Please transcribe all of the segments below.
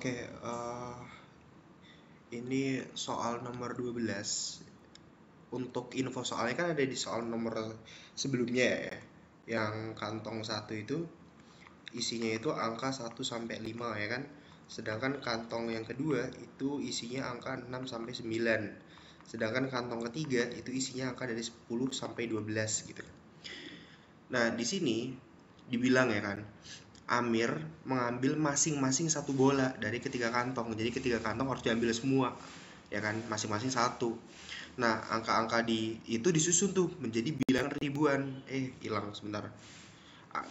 Oke, ini soal nomor 12. Untuk info soalnya kan ada di soal nomor sebelumnya ya. Yang kantong 1 itu isinya itu angka 1 sampai 5 ya kan. Sedangkan kantong yang kedua itu isinya angka 6 sampai 9. Sedangkan kantong ketiga itu isinya angka dari 10 sampai 12 gitu. Nah, di sini dibilang ya kan, Amir mengambil masing-masing satu bola dari ketiga kantong. Jadi ketiga kantong harus diambil semua, ya kan, masing-masing satu. Nah, angka-angka itu disusun tuh menjadi bilangan ribuan. Hilang sebentar.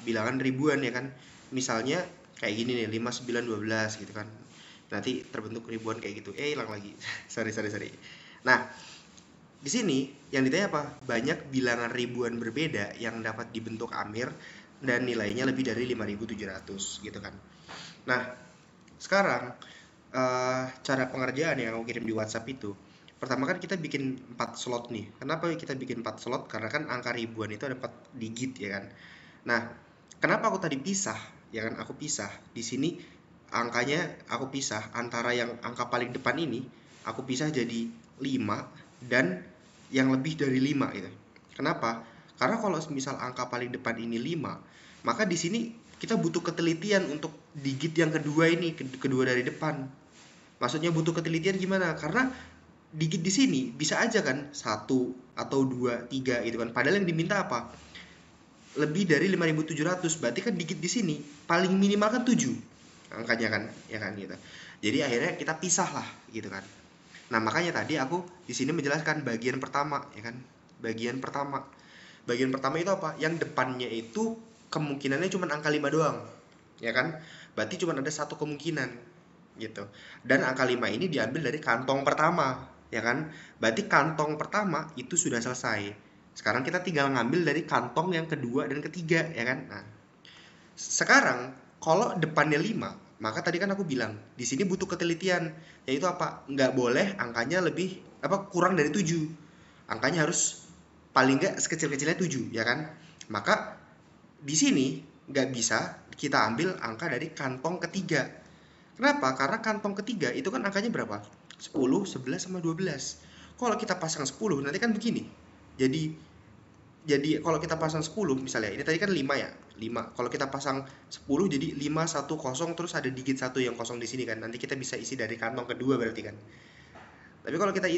Bilangan ribuan ya kan. Misalnya kayak gini nih, 5 9 12 gitu kan. Nanti terbentuk ribuan kayak gitu. Hilang lagi. sorry. Nah, di sini yang ditanya apa? Banyak bilangan ribuan berbeda yang dapat dibentuk Amir dan nilainya lebih dari 5.700 gitu kan. Nah, sekarang cara pengerjaan yang aku kirim di WhatsApp itu, pertama kan kita bikin 4 slot nih. Kenapa kita bikin 4 slot? Karena kan angka ribuan itu ada 4 digit ya kan. Nah, kenapa aku tadi pisah? Ya kan, aku pisah. Di sini angkanya aku pisah antara yang angka paling depan ini, aku pisah jadi 5 dan yang lebih dari 5 gitu. Kenapa? Karena kalau misal angka paling depan ini 5, maka di sini kita butuh ketelitian untuk digit yang kedua ini, kedua dari depan. Maksudnya butuh ketelitian gimana? Karena digit di sini bisa aja kan 1 atau 2, 3 gitu kan. Padahal yang diminta apa? Lebih dari 5.700. Berarti kan digit di sini paling minimal kan 7 angkanya kan, ya kan gitu. Jadi akhirnya kita pisah lah gitu kan. Nah, makanya tadi aku di sini menjelaskan bagian pertama ya kan. Bagian pertama itu apa? Yang depannya itu kemungkinannya cuma angka 5 doang. Ya kan? Berarti cuma ada satu kemungkinan gitu. Dan angka 5 ini diambil dari kantong pertama, ya kan? Berarti kantong pertama itu sudah selesai. Sekarang kita tinggal ngambil dari kantong yang kedua dan ketiga, ya kan? Nah, sekarang kalau depannya 5, maka tadi kan aku bilang, di sini butuh ketelitian, yaitu apa? Nggak boleh angkanya kurang dari 7. Angkanya harus paling nggak sekecil-kecilnya 7, ya kan? Maka di sini nggak bisa kita ambil angka dari kantong ketiga. Kenapa? Karena kantong ketiga itu kan angkanya berapa? 10, 11, sama 12. Kalau kita pasang 10, nanti kan begini. Jadi kalau kita pasang 10 misalnya, ini tadi kan 5 ya. 5. Kalau kita pasang 10 jadi 5 1 0 terus ada digit 1 yang kosong di sini kan. Nanti kita bisa isi dari kantong kedua berarti kan. Tapi kalau kita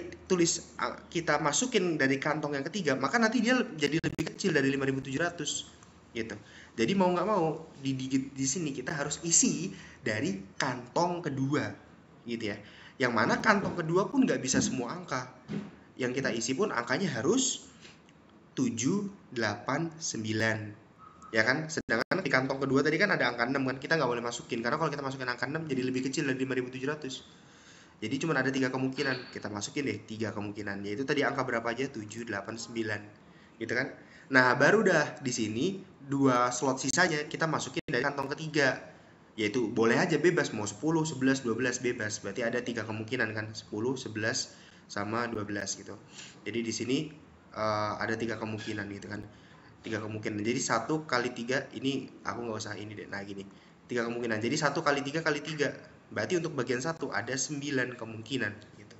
kita masukin dari kantong yang ketiga, maka nanti dia jadi lebih kecil dari 5.700 gitu. Jadi mau nggak mau di digit di sini kita harus isi dari kantong kedua gitu ya. Yang mana kantong kedua pun nggak bisa semua angka. Yang kita isi pun angkanya harus 7, 8, 9. Ya kan? Sedangkan di kantong kedua tadi kan ada angka 6 kan, kita nggak boleh masukin. Karena kalau kita masukin angka 6 jadi lebih kecil dari 5.700. Jadi cuma ada 3 kemungkinan. Kita masukin deh 3 kemungkinan. Yaitu tadi angka berapa aja? 7, 8, 9. Gitu kan? Nah, baru dah di sini 2 slot sisanya kita masukin dari kantong ketiga. Yaitu boleh aja bebas mau 10, 11, 12 bebas. Berarti ada 3 kemungkinan kan? 10, 11 sama 12 gitu. Jadi di sini ada 3 kemungkinan gitu kan. 3 kemungkinan. Jadi 1 kali 3 ini aku nggak usah ini deh. Nah, gini. 3 kemungkinan. Jadi 1 kali 3 kali 3. Berarti untuk bagian 1 ada 9 kemungkinan gitu.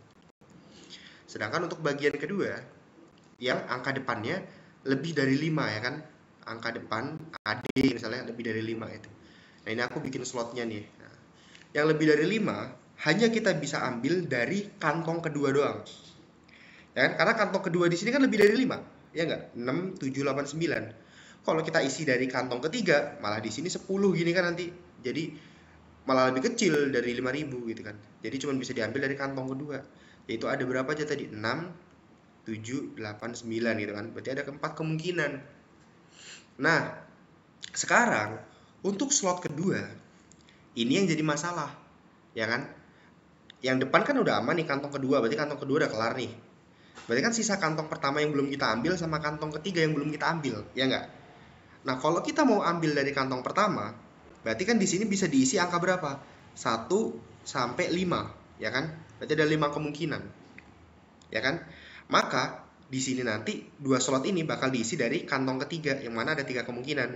Sedangkan untuk bagian kedua yang angka depannya lebih dari 5 ya kan. Angka depan AD misalnya lebih dari 5 itu. Nah, ini aku bikin slotnya nih. Nah, yang lebih dari 5 hanya kita bisa ambil dari kantong kedua doang. Ya kan? Karena kantong kedua di sini kan lebih dari 5. Ya enggak? 6, 7, 8, 9. Kalau kita isi dari kantong ketiga, malah di sini 10 gini kan nanti. Jadi malah lebih kecil dari 5.000 gitu kan. Jadi cuma bisa diambil dari kantong kedua. Yaitu ada berapa aja tadi? 6, 7, 8, 9 gitu kan. Berarti ada 4 kemungkinan. Nah, sekarang untuk slot kedua, ini yang jadi masalah. Ya kan? Yang depan kan udah aman nih kantong kedua. Berarti kantong kedua udah kelar nih. Berarti kan sisa kantong pertama yang belum kita ambil sama kantong ketiga yang belum kita ambil, ya nggak? Nah, kalau kita mau ambil dari kantong pertama, berarti kan di sini bisa diisi angka berapa? 1 sampai 5, ya kan? Berarti ada 5 kemungkinan. Ya kan? Maka di sini nanti 2 slot ini bakal diisi dari kantong ketiga yang mana ada 3 kemungkinan.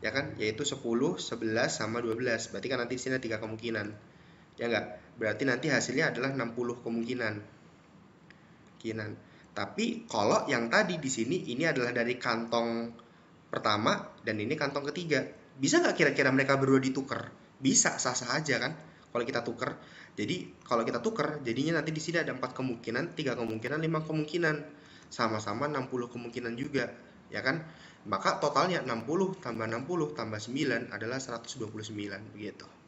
Ya kan? Yaitu 10, 11 sama 12. Berarti kan nanti di sini ada 3 kemungkinan. Ya enggak? Berarti nanti hasilnya adalah 60 kemungkinan. Tapi kalau yang tadi di sini ini adalah dari kantong pertama dan ini kantong ketiga. Bisa nggak kira-kira mereka berdua ditukar? Bisa, sah-sah aja kan? Kalau kita tukar. Jadi kalau kita tukar, jadinya nanti di sini ada 4 kemungkinan, 3 kemungkinan, 5 kemungkinan. Sama-sama 60 kemungkinan juga, ya kan? Maka totalnya 60 tambah 60 tambah 9 adalah 129 begitu.